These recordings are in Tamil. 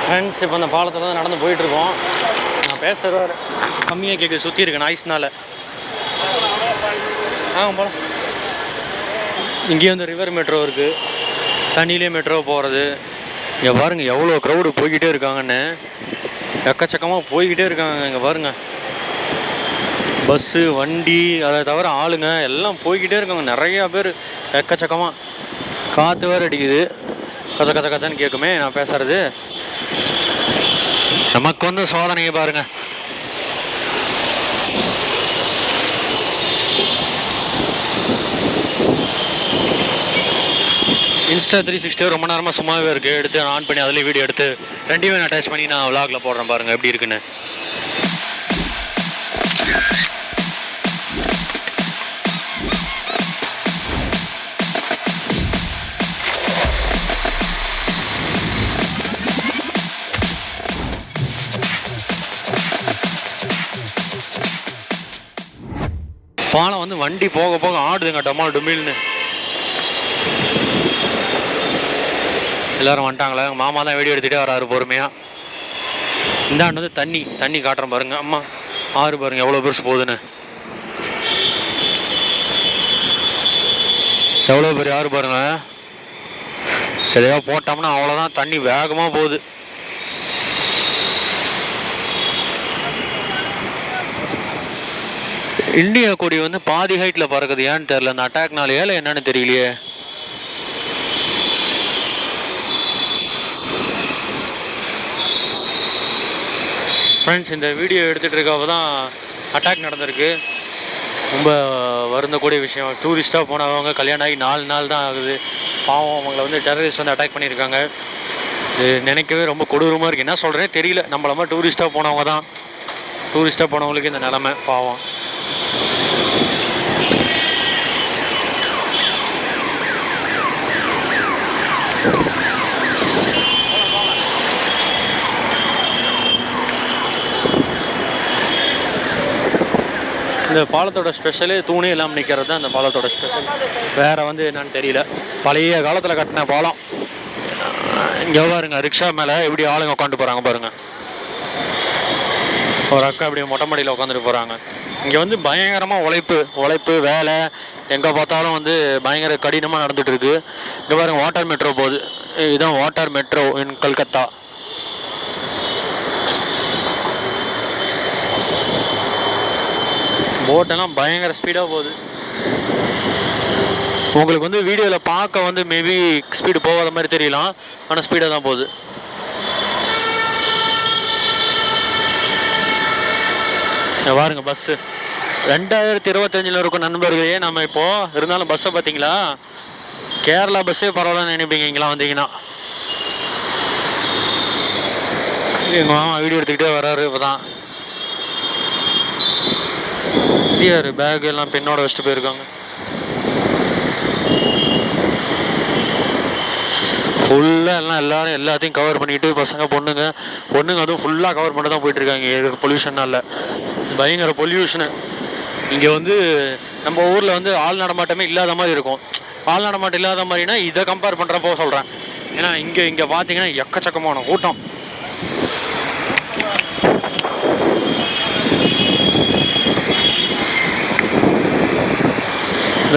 ஃப்ரெண்ட்ஸ் இப்போ அந்த பாலத்தில் தான் நடந்து போயிட்டுருக்கோம். நான் பேசுகிற கம்மியாக கேட்க சுற்றி இருக்கேன் நாய்ஸ்னால். போகலாம். இங்கேயும் வந்து ரிவர் மெட்ரோ இருக்குது, தண்ணியிலே மெட்ரோ போகிறது. இங்கே பாருங்கள் எவ்வளோ க்ரௌடு போய்கிட்டே இருக்காங்கன்னு, எக்கச்சக்கமாக போய்கிட்டே இருக்காங்க. இங்கே பாருங்கள் பஸ்ஸு வண்டி அதை தவிர ஆளுங்க எல்லாம் போய்கிட்டே இருக்காங்க. நிறையா பேர் எக்கச்சக்கமாக. காற்று வேறு அடிக்குது, கச்ச கச்ச கச்சன்னு கேட்குமே நான் பேசுகிறது. நமக்கு வந்து சோதனையை பாருங்க. இன்ஸ்டா 360 ரொம்ப நேரமாக சும்மாவே இருக்குது. எடுத்து ஆன் பண்ணி அதில் வீடியோ எடுத்து ரெண்டையுமே நான் அட்டாச் பண்ணி நான் விலாகில் போடுறேன். பாருங்கள் எப்படி இருக்குன்னு. பாலம் வந்து வண்டி போக போக ஆடுதுங்க, டமால் டுமில்னு. எல்லோரும் வந்துட்டாங்களா? எங்கள் மாமா தான் வீடியோ எடுத்துகிட்டே வராரு பொறுமையாக. இந்தாண்டு வந்து தண்ணி காட்டுறேன் பாருங்க. அம்மா ஆறு பாருங்க எவ்வளோ பெருசு போகுதுன்னு. எவ்வளோ பெரிய ஆறு பாருங்க. எதையோ போட்டோம்னா அவ்வளோதான், தண்ணி வேகமாக போகுது. இந்தியா கொடி வந்து பாதி ஹைட்டில் பறக்குது. ஏன்னு தெரியல, அந்த அட்டாக்னாலேயே இல்லை என்னன்னு தெரியலையே. ஃப்ரெண்ட்ஸ், இந்த வீடியோ எடுத்துகிட்டு இருக்கப்போ தான் அட்டாக் நடந்திருக்கு. ரொம்ப வருந்தக்கூடிய விஷயம். டூரிஸ்ட்டாக போனவங்க கல்யாணம் ஆகி 4 நாள் தான் ஆகுது. பாவம், அவங்கள வந்து டெரரிஸ்ட் வந்து அட்டாக் பண்ணியிருக்காங்க. இது நினைக்கவே ரொம்ப கொடூரமாக இருக்குது. என்ன சொல்கிறேன் தெரியல. நம்மள மாதிரி டூரிஸ்ட்டாக போனவங்க தான், டூரிஸ்ட்டாக போனவங்களுக்கு இந்த நிலமை. பாவம். இந்த பாலத்தோட ஸ்பெஷலே தூணே எல்லாம் நிற்கிறது தான் இந்த பாலத்தோட ஸ்பெஷல். வேறு வந்து என்னன்னு தெரியல. பழைய காலத்தில் கட்டின பாலம். இங்கே பாருங்க, ரிக்ஷா மேலே எப்படி ஆளுங்க உட்காந்து போகிறாங்க பாருங்கள். ஒரு அக்கா இப்படி மொட்டை மாடியில் உட்காந்துட்டு போகிறாங்க. இங்கே வந்து பயங்கரமாக உழைப்பு வேலை எங்கே பார்த்தாலும் வந்து பயங்கர கடினமாக நடந்துகிட்டு இருக்கு. இங்கே பாருங்கள், வாட்டர் மெட்ரோ போகுது. இதுதான் வாட்டர் மெட்ரோ இன் கல்கத்தா. போட்டெல்லாம் பயங்கர ஸ்பீடாக போகுது. உங்களுக்கு வந்து வீடியோவில் பார்க்க வந்து மேபி ஸ்பீடு போகாத மாதிரி தெரியலாம், ஆனால் ஸ்பீடாக தான் போகுது. பாருங்க பஸ்ஸு 2025 இருக்கும் நண்பர்களே. நம்ம இப்போது இருந்தாலும் பஸ்ஸை பார்த்தீங்களா, கேரளா பஸ்ஸே பரவாயில்லன்னு நினைப்பீங்க இங்கெல்லாம் வந்தீங்கன்னா. எங்கள் மாமா வீடியோ எடுத்துக்கிட்டே வர்றாரு. இப்போ தான் பேக் எல்லாம் பெண்ணோட வச்சுட்டு போயிருக்காங்க. ஃபுல்லாக எல்லாம் எல்லாத்தையும் கவர் பண்ணிட்டு பசங்க பொண்ணுங்க அதுவும் ஃபுல்லாக கவர் பண்ணி தான் போயிட்டுருக்காங்க. பொல்யூஷன்னால பயங்கர பொல்யூஷனு. இங்கே வந்து நம்ம ஊரில் வந்து ஆள் நடமாட்டமே இல்லாத மாதிரி இருக்கும். ஆள் நடமாட்டம் இல்லாத மாதிரினா இதை கம்பேர் பண்ணுறப்போ சொல்கிறேன். ஏன்னா இங்கே பார்த்தீங்கன்னா எக்கச்சக்கமான கூட்டம்.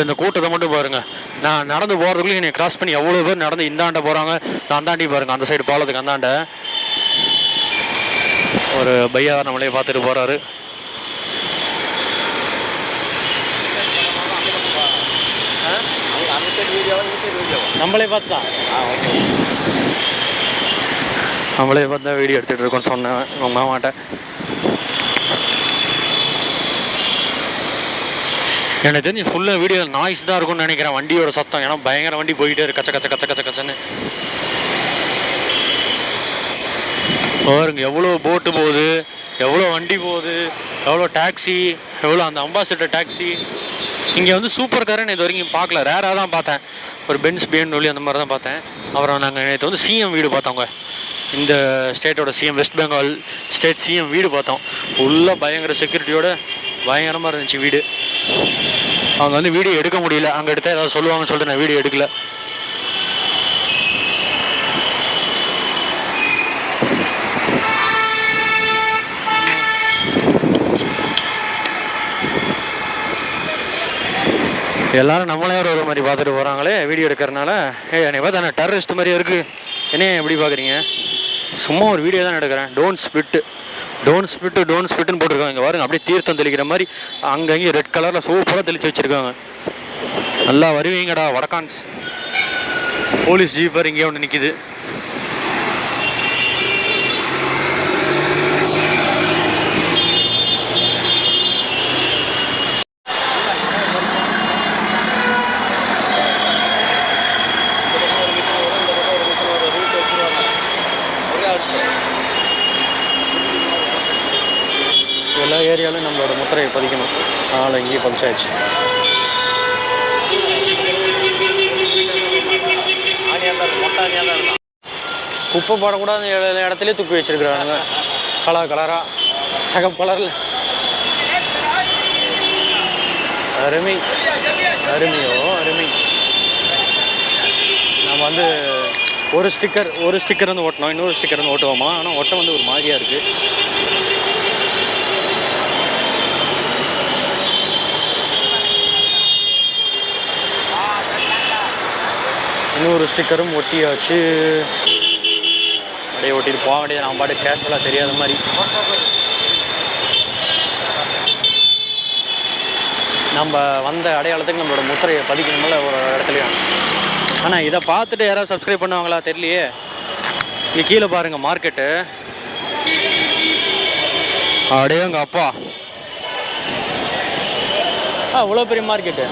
இந்த கூட்டத்தை மட்டும் பாருங்கள். நான் நடந்து போகிறதுக்குள்ளே என்னை கிராஸ் பண்ணி எவ்வளோ பேர் நடந்து இந்தாண்ட போகிறாங்க. அந்தாண்டி பாருங்கள், அந்த சைடு பாலத்துக்கு அந்தாண்ட ஒரு பையா நம்மளே பார்த்துட்டு போகிறாரு. நம்மளே பார்த்தா வீடியோ எடுத்துகிட்டு இருக்கோன்னு சொன்னேன் உங்கள் மாமாட்ட. எனக்கு தெரிஞ்சு ஃபுல்லாக வீடியோ நாய்ஸ் தான் இருக்கும்னு நினைக்கிறேன், வண்டியோட சத்தம். ஏன்னா பயங்கர வண்டி போயிட்டே இருக்கு, கச்சன்னு. பாருங்க எவ்வளோ போட்டு போகுது, எவ்வளோ வண்டி போகுது, எவ்வளோ டாக்ஸி, எவ்வளோ அந்த அம்பாசிடர் டாக்ஸி. இங்கே வந்து சூப்பர் காரன்னு இது வரைக்கும் பார்க்கல, ரேராக தான் பார்த்தேன். ஒரு பென்ஸ் BMW அந்த மாதிரி தான் பார்த்தேன். அப்புறம் நாங்கள் நேற்று வந்து சிஎம் வீடு பார்த்தோங்க. இந்த ஸ்டேட்டோட CM, west Bengal state CM வீடு பார்த்தோம். ஃபுல்லாக பயங்கர செக்யூரிட்டியோட பயங்கரமாக இருந்துச்சு வீடு. அவங்க வந்து வீடியோ எடுக்க முடியல, அங்கே எடுத்தால் ஏதாவது சொல்லுவாங்கன்னு சொல்லிட்டு நான் வீடியோ எடுக்கல. எல்லாரும் நம்மளே ஒரு மாதிரி பார்த்துட்டு போகிறாங்களே வீடியோ எடுக்கிறனால. என்னை பார்த்தா நான் டெரரிஸ்ட் மாதிரியே இருக்குது. என்ன எப்படி பார்க்குறீங்க? சும்மா ஒரு வீடியோ தான் எடுக்கிறேன். டோன்ட் ஸ்பிட்டுன்னு போட்டிருக்காங்க. இங்கே பாருங்க, அப்படியே தீர்த்தம் தெளிக்கிற மாதிரி அங்கங்கே ரெட் கலரில் சூப்பராக தெளித்து வச்சுருக்காங்க. நல்லா வருவீங்கடா வடக்கான்ஸ். போலீஸ் ஜீப்பர் இங்கே ஒன்று நிற்கிது. எல்லா ஏரியாலும் நம்மளோட முத்திரையை பதிக்கணும். அதனால் இங்கேயே பதிச்சாச்சு. குப்பை போடக்கூடாது இடத்துலேயே துப்பி வச்சிருக்கிறாங்க. கலராக சகப்பு கலரில். அருமையோ அருமை. நம்ம வந்து ஒரு ஸ்டிக்கர் வந்து ஓட்டணும், இன்னொரு ஸ்டிக்கர் வந்து ஓட்டுவோமா? ஆனால் ஓட்டம் வந்து ஒரு மாதிரியாக இருக்குது. இன்னொரு ஸ்டிக்கரும் ஒட்டியாச்சு. அப்படியே ஒட்டிட்டு போக வேண்டியது. நான் பாட்டு கேஷுவலாக தெரியாத மாதிரி. நம்ம வந்த அடையாளத்துக்கு நம்மளோட முத்திரையை பதிக்கணுமில்ல ஒரு இடத்துலையும். ஆனால் இதை பார்த்துட்டு யாராவது சப்ஸ்கிரைப் பண்ணுவாங்களா தெரியலையே. இங்கே கீழே பாருங்கள் மார்க்கெட்டு. அடையங்க அப்பா, இவ்வளோ பெரிய மார்க்கெட்டு.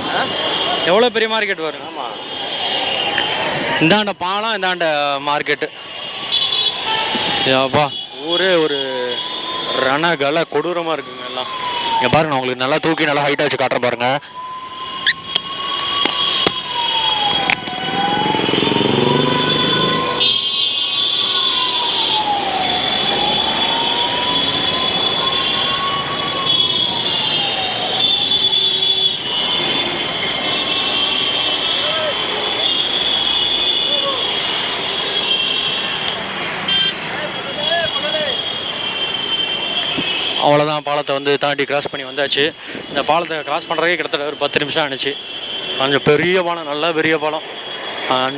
எவ்வளோ பெரிய மார்க்கெட் வரும். ஆமாம், இந்தாண்ட பாலம், இந்தாண்ட மார்க்கெட்டு. ஏப்பா ஊரே ஒரு ரணகலை கொடூரமாக இருக்குங்க எல்லாம். இங்கே பாருங்க, நான் உங்களுக்கு நல்லா தூக்கி நல்லா ஹைட்டாக வச்சு காட்டுற பாருங்க. அவ்வளோதான், பாலத்தை வந்து தாண்டி கிராஸ் பண்ணி வந்தாச்சு. இந்த பாலத்தை கிராஸ் பண்ணுறதுக்கே கிட்டத்தட்ட ஒரு 10 நிமிஷம் ஆனிச்சு. கொஞ்சம் பெரிய பாலம், நல்லா பெரிய பாலம்.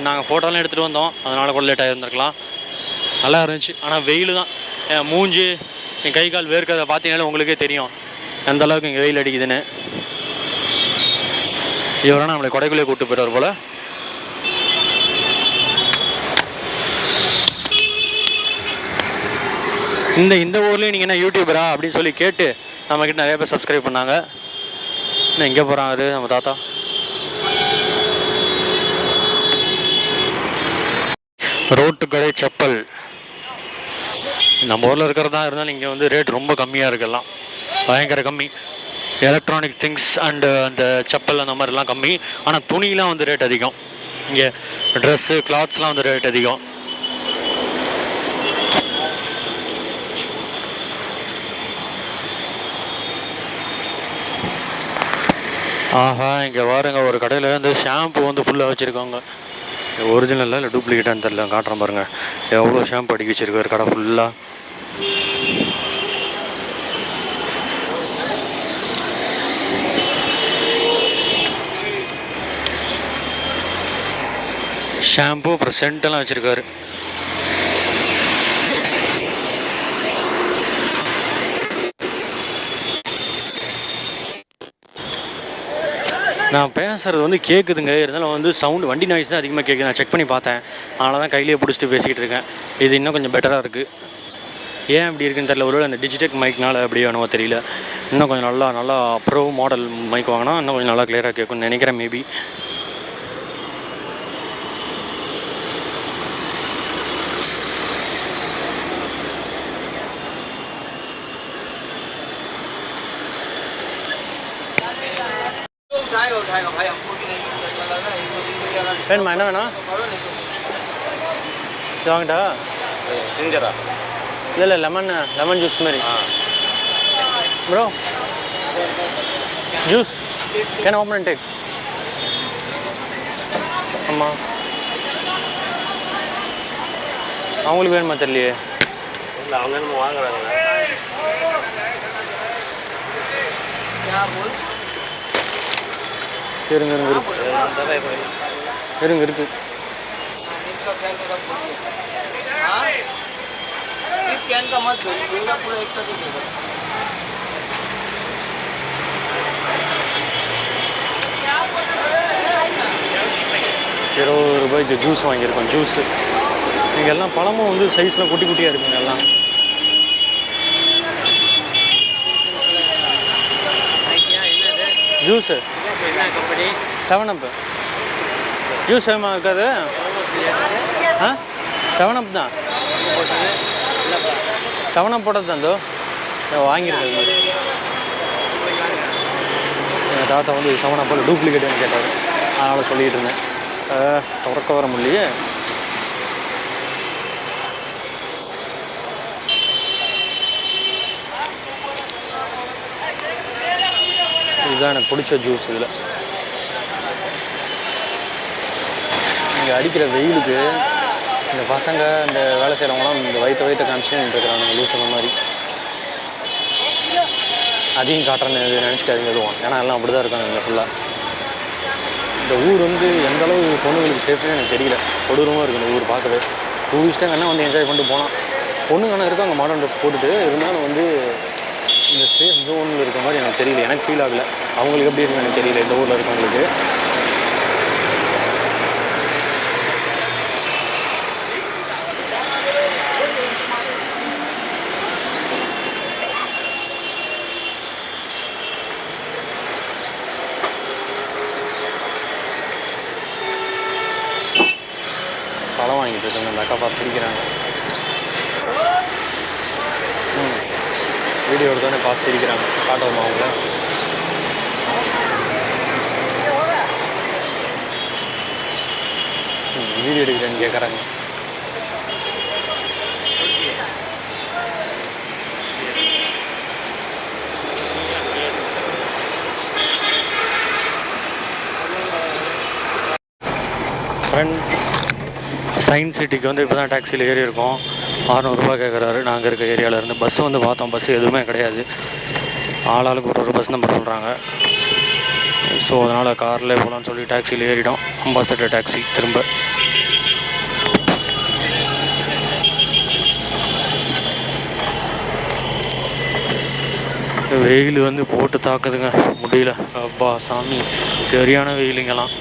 நாங்கள் ஃபோட்டோலாம் எடுத்துகிட்டு வந்தோம், அதனால் கூட லேட்டாக இருந்திருக்கலாம். நல்லா இருந்துச்சு. ஆனால் வெயில் தான். என் மூஞ்சி, என் கை கால் வேர்க்கிறத பார்த்தீங்கன்னாலே உங்களுக்கே தெரியும் எந்த அளவுக்கு இங்கே வெயில் அடிக்குதுன்னு. இவரெல்லாம் நம்மளை கொடைக்குள்ளே கூப்பிட்டு போயிடுவார் போல். இந்த ஊர்லேயும் நீங்கள் என்ன யூடியூபரா அப்படின்னு சொல்லி கேட்டு நம்மக்கிட்ட நிறைய பேர் சப்ஸ்கிரைப் பண்ணாங்க. இன்னும் எங்கே போகிறாங்க நம்ம தாத்தா? ரோட்டு கடை செப்பல் நம்ம ஊரில் இருக்கிறதா இருந்தாலும் இங்கே வந்து ரேட் ரொம்ப கம்மியாக இருக்கலாம், பயங்கர கம்மி. எலக்ட்ரானிக் திங்ஸ் அண்டு அந்த செப்பல் அந்த மாதிரிலாம் கம்மி. ஆனால் துணிலாம் வந்து ரேட் அதிகம். இங்கே ட்ரெஸ்ஸு கிளாத்ஸ்லாம் வந்து ரேட் அதிகம். ஆஹா, இங்கே பாருங்க, ஒரு கடையில் வந்து ஷாம்பு வந்து ஃபுல்லாக வச்சுருக்காங்க. ஒரிஜினலாக இல்லை டூப்ளிகேட்டான்னு தெரில, காட்டுறேன் பாருங்கள். எவ்வளோ ஷாம்பு அடிக்க வச்சுருக்காரு கடை ஃபுல்லாக. ஷாம்பு அப்புறம் சென்ட்டெல்லாம் வச்சுருக்காரு. நான் பேசுகிறது வந்து கேட்குதுங்க, இருந்தாலும் வந்து சவுண்டு வண்டி நாய்ஸ் தான் அதிகமாக கேட்குது. நான் செக் பண்ணி பார்த்தேன், அதனால தான் கையிலேயே பிடிச்சிட்டு பேசிக்கிட்டு இருக்கேன். இது இன்னும் கொஞ்சம் பெட்டராக இருக்குது. ஏன் அப்படி இருக்குன்னு தெரியல, ஒருவேளை அந்த டிஜிடெக் மைக்னால அப்படியே வேணுமோ தெரியல. இன்னும் கொஞ்சம் நல்லா ப்ரோ மாடல் மைக் வாங்கினா இன்னும் கொஞ்சம் நல்லா கிளியராக கேட்கும்னு நினைக்கிறேன். மேபி வேணுமா? என்ன வேணும்? இது வாங்கிட்டா ஜிஞ்சரா? இல்லை லெமன் ஜூஸ் மாதிரி. Bro juice can open and take. ஆமாம், அவங்களுக்கு வேணுமா தெரியலையே. இல்லை, அவங்க என்னமோ வாங்குறாங்க. இருங்க இருங்க இருங்க இருக்கு ₹20 ஜூஸ் வாங்கியிருக்கோம். ஜூஸு இங்கே எல்லாம் பழமும் வந்து சைஸில் குட்டி குட்டியாக இருக்குங்க எல்லாம். ஜூஸு 7up ஜூஸ் வேமா இருக்காது? ஆ 7up தான். 7up போட்டது தான். வாங்கியிருக்காது எங்கள் தாத்தா வந்து 7up டூப்ளிகேட்டுன்னு கேட்டார். அதனால் சொல்லிகிட்டு இருந்தேன். திறக்க வர முடியலையே. இதுதான் எனக்கு பிடிச்ச ஜூஸ். இதில் இங்கே அடிக்கிற வெயிலுக்கு இந்த பசங்க இந்த வேலை செய்கிறவங்களாம் இந்த வயிற்ற காமிச்சுன்னு இருக்கிறாங்க லூஸ் அந்த மாதிரி. அதையும் காட்டுறேன்னு நினச்சிக்காதீங்க எதுவும், ஏன்னா எல்லாம் அப்படி தான் இருக்காங்க இங்கே ஃபுல்லாக. இந்த ஊர் வந்து எந்த அளவு பொண்ணுங்களுக்கு சேஃப்னு எனக்கு தெரியல. கொடூரமாக இருக்குது இந்த ஊர் பார்க்கவே. டூரிஸ்ட்டாக வேணால் வந்து என்ஜாய் பண்ணிட்டு போகலாம். பொண்ணுங்க ஆனால் இருக்காங்க மாடர்ன் ட்ரெஸ் போட்டுட்டு, இருந்தாலும் வந்து இந்த சேஃப் ஜோனில் இருக்க மாதிரி எனக்கு தெரியல. எனக்கு ஃபீல் ஆகலை. அவங்களுக்கு எப்படி இருக்குன்னு எனக்கு தெரியல இந்த ஊரில் இருக்கவங்களுக்கு. பழம் வாங்கிட்டு இருக்காங்க. அந்த அக்கா பார்த்து சிரிக்கிறாங்க. வீடியோ எடுத்தோடனே பார்த்து சிரிக்கிறாங்க. காட்டுவோமா அவங்கள? வீடியோ எடுக்கிறேன்னு கேட்குறாங்க. ஃப்ரெண்ட் சயின்ஸ் சிட்டிக்கு வந்து இப்போ தான் டாக்ஸியில் ஏறி இருக்கோம். ₹600 கேட்குறாரு. நாங்கள் இருக்க ஏரியாவிலேருந்து பஸ்ஸு வந்து பார்த்தோம். பஸ்ஸு எதுவுமே கிடையாது. ஆளாளுக்கு ஒரு பஸ் நம்பர் சொல்கிறாங்க. ஸோ அதனால் காரில் போகலான்னு சொல்லி டாக்ஸியில் ஏறிட்டோம். Ambassador taxi. திரும்ப வெயில் வந்து போட்டு தாக்குதுங்க. முடியல. அப்பா சாமி, சரியான வெயிலுங்கெல்லாம்.